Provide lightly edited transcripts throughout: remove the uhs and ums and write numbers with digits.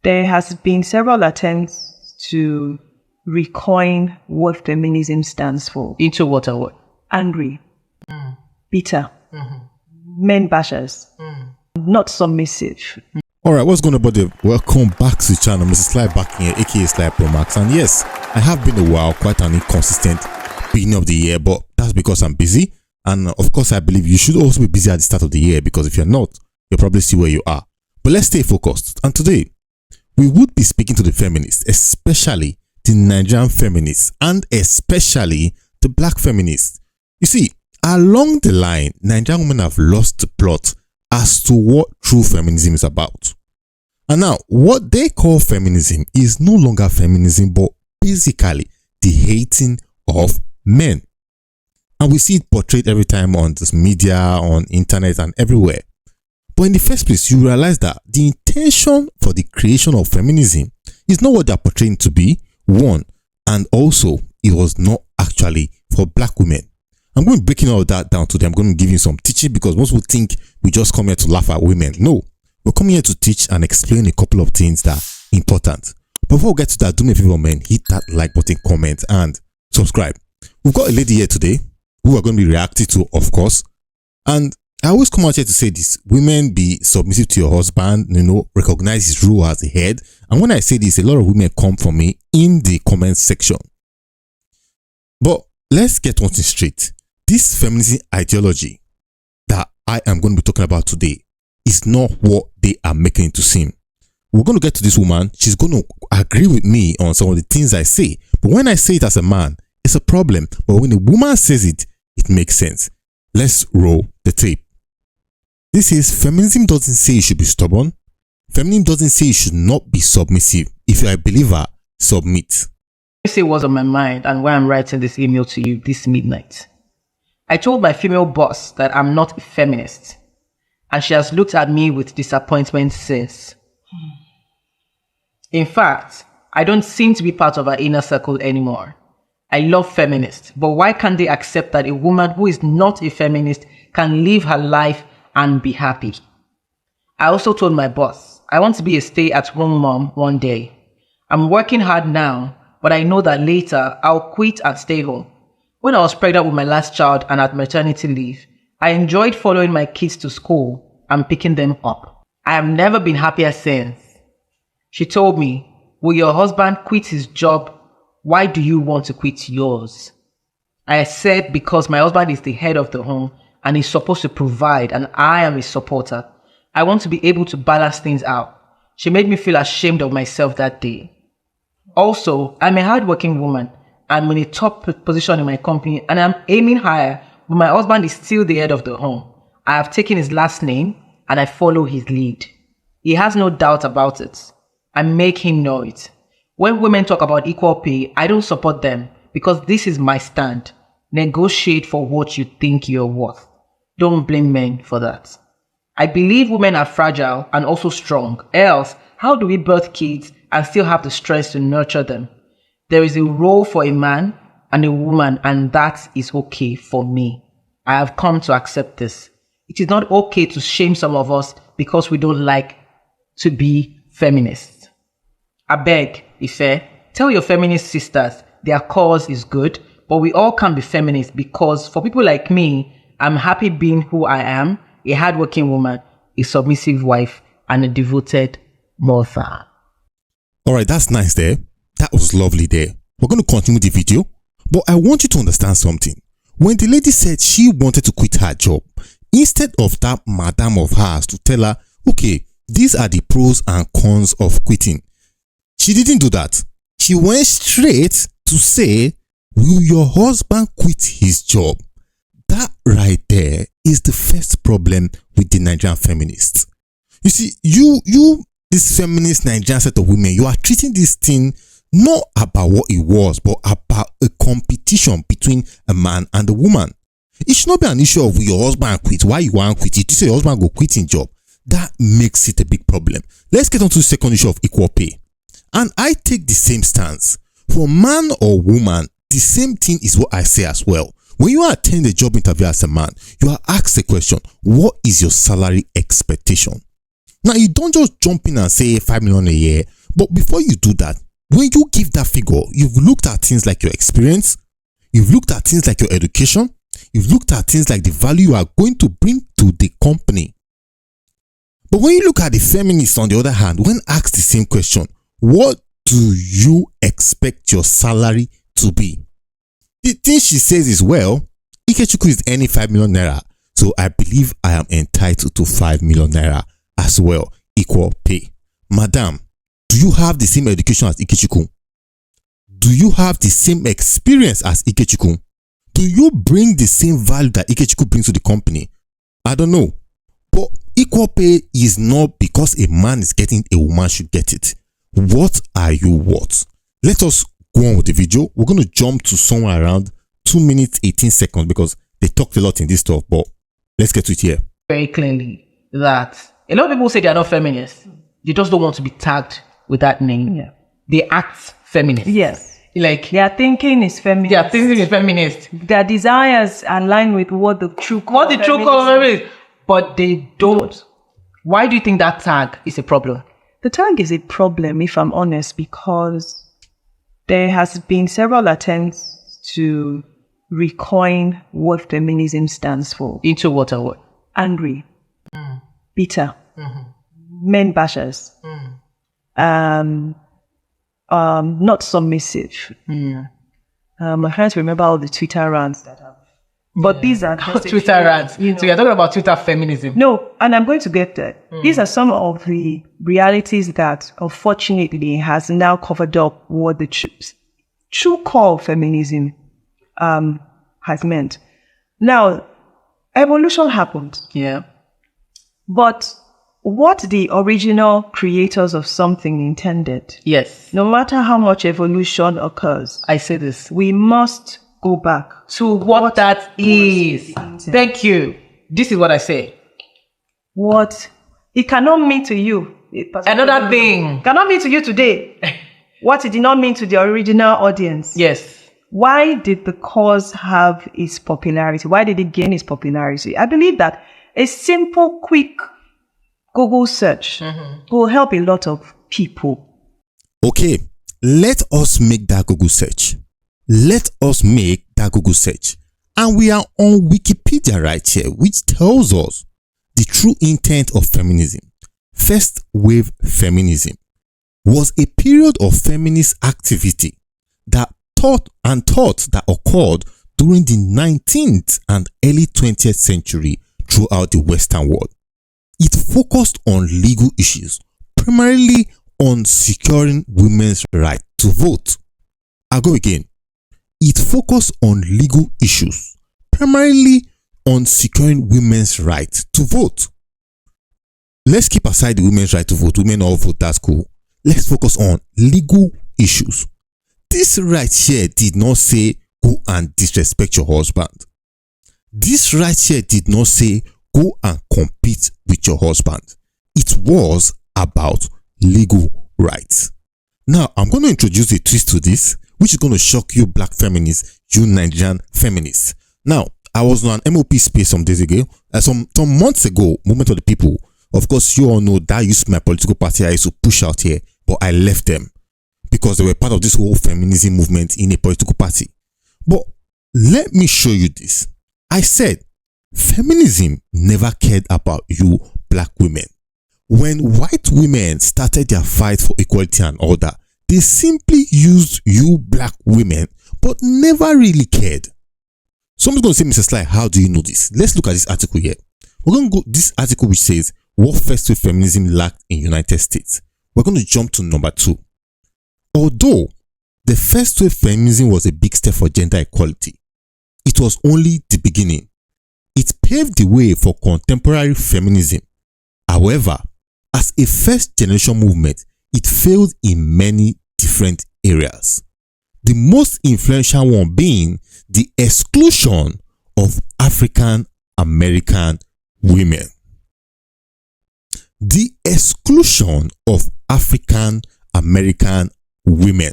There has been several attempts to recoin what feminism stands for. Into what or what? Angry, bitter, men bashers, not submissive. Alright, what's going on, buddy? Welcome back to the channel. Mr. Sly back here, aka Sly Pro Max. And yes, I have been a while, quite an inconsistent beginning of the year, but that's because I'm busy. And of course, I believe you should also be busy at the start of the year, because if you're not, you'll probably see where you are. But let's stay focused. And today, we would be speaking to the feminists, especially the Nigerian feminists, and especially the black feminists. You see, along the line, Nigerian women have lost the plot as to what true feminism is about. And now, what they call feminism is no longer feminism, but basically the hating of men. And we see it portrayed every time on this media, on internet, and everywhere. But in the first place, you realize that the intention for the creation of feminism is not what they are portraying to be, one, and also it was not actually for black women. I'm going to be breaking all of that down today. I'm going to give you some teaching, because most people think we just come here to laugh at women. No, we're coming here to teach and explain a couple of things that are important. But before we get to that, do me a favor, man, hit that like button, comment, and subscribe. We've got a lady here today who are going to be reacting to, of course. And I always come out here to say this: women, be submissive to your husband, recognize his role as the head. And when I say this, a lot of women come from me in the comment section. But let's get one thing straight. This feminism ideology that I am going to be talking about today is not what they are making it to seem. We're going to get to this woman. She's going to agree with me on some of the things I say. But when I say it as a man, it's a problem. But when a woman says it, it makes sense. Let's roll the tape. This is: feminism doesn't say you should be stubborn. Feminism doesn't say you should not be submissive. If you're a believer, submit. Let me say what's on my mind and why I'm writing this email to you this midnight. I told my female boss that I'm not a feminist, and she has looked at me with disappointment since. In fact, I don't seem to be part of her inner circle anymore. I love feminists, but why can't they accept that a woman who is not a feminist can live her life and be happy? I also told my boss I want to be a stay-at-home mom one day. I'm working hard now, but I know that later I'll quit and stay home. When I was pregnant with my last child and at maternity leave, I enjoyed following my kids to school and picking them up. I have never been happier since. She told me, "Will your husband quit his job? Why do you want to quit yours?" I said, because my husband is the head of the home and he's supposed to provide, and I am his supporter. I want to be able to balance things out. She made me feel ashamed of myself that day. Also, I'm a hardworking woman. I'm in a top position in my company and I'm aiming higher, but my husband is still the head of the home. I have taken his last name and I follow his lead. He has no doubt about it. I make him know it. When women talk about equal pay, I don't support them, because this is my stand. Negotiate for what you think you're worth. Don't blame men for that. I believe women are fragile and also strong. Else, how do we birth kids and still have the strength to nurture them? There is a role for a man and a woman, and that is okay for me. I have come to accept this. It is not okay to shame some of us because we don't like to be feminists. I beg, Ife, tell your feminist sisters their cause is good, but we all can be feminists, because for people like me, I'm happy being who I am, a hardworking woman, a submissive wife, and a devoted mother. Alright, that's nice there. That was lovely there. We're going to continue the video, but I want you to understand something. When the lady said she wanted to quit her job, instead of that madam of hers to tell her, okay, these are the pros and cons of quitting, she didn't do that. She went straight to say, will your husband quit his job? That right there is the first problem with the Nigerian feminists. You see, you, this feminist Nigerian set of women, you are treating this thing not about what it was, but about a competition between a man and a woman. It should not be an issue of will your husband quit, why you want to quit it. You say your husband go quit his job. That makes it a big problem. Let's get on to the second issue of equal pay. And I take the same stance. For man or woman, the same thing is what I say as well. When you attend a job interview as a man, you are asked the question, what is your salary expectation? Now, you don't just jump in and say 5 million a year, but before you do that, when you give that figure, you've looked at things like your experience, you've looked at things like your education, you've looked at things like the value you are going to bring to the company. But when you look at the feminists, on the other hand, when asked the same question, what do you expect your salary to be? The thing she says is, well, Ikechukwu is earning 5 million naira, so I believe I am entitled to 5 million naira as well, equal pay. Madam, do you have the same education as Ikechukwu? Do you have the same experience as Ikechukwu? Do you bring the same value that Ikechukwu brings to the company? I don't know. But equal pay is not because a man is getting, a woman should get it. What are you worth? Let us go on with the video. We're going to jump to somewhere around 2 minutes 18 seconds because they talked a lot in this stuff, but let's get to it here. Very clearly that a lot of people say they are not feminists. They just don't want to be tagged with that name. Yeah. They act feminist. Yes. Like Their thinking is feminist. their thinking is feminist. Their desires align with what the true core What the true color is, but they don't. Why do you think that tag is a problem? The tag is a problem, if I'm honest, because there has been several attempts to recoin what feminism stands for. Into what or what? Angry, bitter, men bashers, not submissive. I'm trying to remember all the Twitter rants that have. But these are just a Twitter few, rants. you know. So you're talking about Twitter feminism. No, and I'm going to get there. These are some of the realities that, unfortunately, has now covered up what the true core of feminism has meant. Now, evolution happened, Yeah. but what the original creators of something intended, Yes. no matter how much evolution occurs, I say this. we must go back To what that is. Thank you. This is what I say. what it cannot mean to you. Another thing. Cannot mean to you today what it did not mean to the original audience. Yes. Why did the cause have its popularity? Why did it gain its popularity? I believe that a simple, quick Google search will help a lot of people. Okay, let us make that Google search. Let us make that Google search. And we are on Wikipedia right here, which tells us the true intent of feminism. First wave feminism was a period of feminist activity that thought that occurred during the 19th and early 20th century throughout the Western world. It focused on legal issues, primarily on securing women's right to vote. I'll go again. It focused on legal issues, primarily on securing women's right to vote. Let's keep aside the women's right to vote. Women all vote, that's cool. Let's focus on legal issues. This right here did not say go and disrespect your husband. This right here did not say go and compete with your husband. It was about legal rights. Now, I'm going to introduce a twist to this, which is going to shock you black feminists, you Nigerian feminists. Now, I was on an MOP space some days ago, some months ago, Movement of the People. Of course, you all know that used to be my political party I used to push out here, but I left them because they were part of this whole feminism movement in a political party. But let me show you this. I said, feminism never cared about you black women. When white women started their fight for equality and order, they simply used you black women, but never really cared. Someone's going to say, Mr. Sly, how do you know this? Let's look at this article here. We're going to go this article which says what first wave feminism lacked in United States. We're going to jump to number 2. Although the first wave feminism was a big step for gender equality, it was only the beginning. It paved the way for contemporary feminism. However, as a first generation movement, it failed in many different areas. The most influential one being the exclusion of African American women. The exclusion of African American women.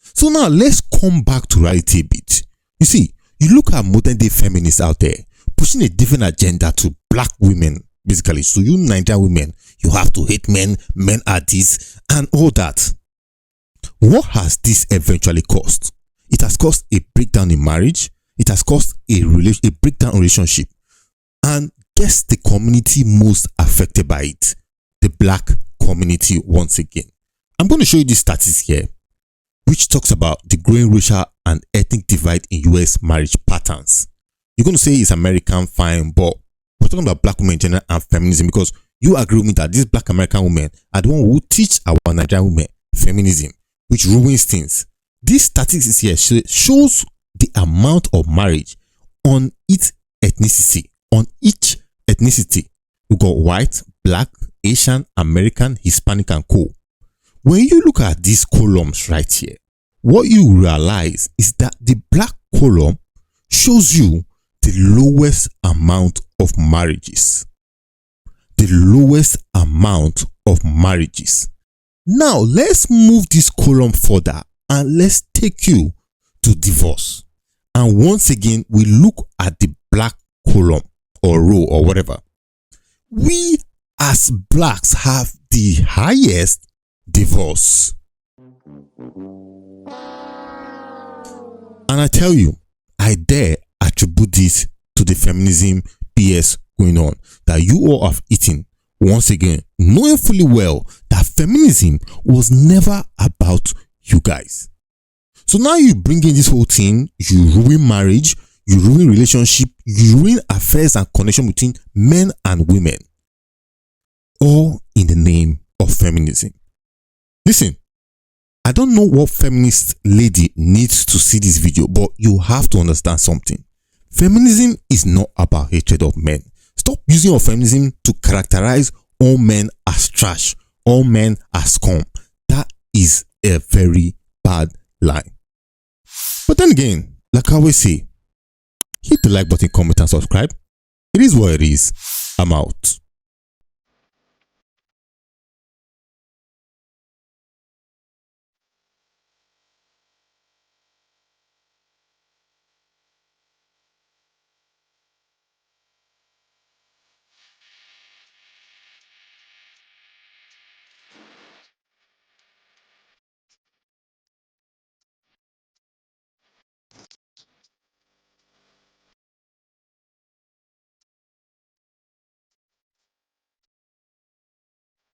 So now let's come back to reality a bit. You see, you look at modern day feminists out there pushing a different agenda to black women basically. So you Nigerian women, you have to hate men, men are this, and all that. What has this eventually caused? It has caused a breakdown in marriage. It has caused a breakdown in relationship. And guess the community most affected by it? The black community once again. I'm going to show you this statistics here, which talks about the growing racial and ethnic divide in US marriage patterns. You're going to say it's American, fine, but we're talking about black women in general and feminism, because you agree with me that these black American women are the one who teach our Nigerian women feminism, which ruins things. This statistics here shows the amount of marriage on each ethnicity. We got white, black, Asian, American, Hispanic, and co. When you look at these columns right here, what you realize is that the black column shows you the lowest amount of marriages. The lowest amount of marriages. Now, let's move this column further and let's take you to divorce. And once again, we look at the black column or row or whatever. We as blacks have the highest divorce. And I tell you, I dare attribute this to the feminism BS going on that you all have eaten. Once again, knowing fully well that feminism was never about you guys. So now you bring in this whole thing, you ruin marriage, you ruin relationship, you ruin affairs and connection between men and women. All in the name of feminism. Listen, I don't know what feminist lady needs to see this video, but you have to understand something. Feminism is not about hatred of men. Stop using your feminism to characterize all men as trash, all men as scum. That is a very bad line. But then again, like I always say, hit the like button, comment, and subscribe. It is what it is. I'm out.